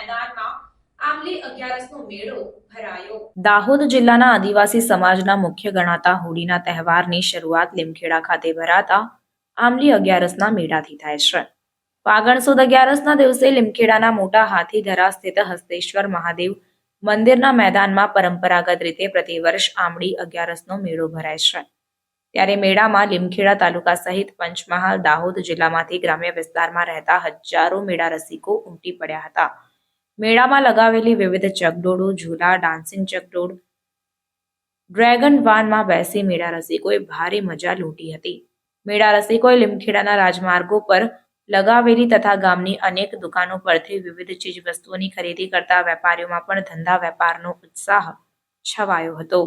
મેદાનમાં આંબલી 11નો મેળો ભરાયો। દાહોદ જિલ્લાના આદિવાસી સમાજના મુખ્ય ગણાતા હોળીના તહેવારની શરૂઆત લીમખેડા ખાતે ભરાતા આંબલી 11ના મેળાથી થાય છે। ફાગણ સુદ 11ના દિવસે લીમખેડાના મોટા હાથીધરા સ્થિત હસ્તેશ્વર મહાદેવ મંદિરના મેદાનમાં પરંપરાગત રીતે પ્રતિવર્ષ આંબલી 11નો મેળો ભરાય છે। ત્યારે મેળામાં લીમખેડા તાલુકા સહિત પંચમહાલ, દાહોદ જિલ્લામાંથી ગ્રામ્ય વિસ્તારમાં રહેતા હજારો મેળા રસિકો ઉમટી પડ્યા હતા। મેળામાં લગાવેલી વિવિધ ચકડોળો, ઝૂલા, ડાન્સિંગ ચકડોળ, ડ્રેગન વાનમાં બેસી મેળા રસિકોએ ભારે મજા લૂંટી હતી। મેળા રસિકોએ લીમખેડાના રાજમાર્ગો પર લગાવેલી તથા ગામની અનેક દુકાનો પરથી વિવિધ ચીજ વસ્તુઓની ખરીદી કરતા વેપારીઓમાં પણ ધંધા વેપારનો ઉત્સાહ છવાયો હતો।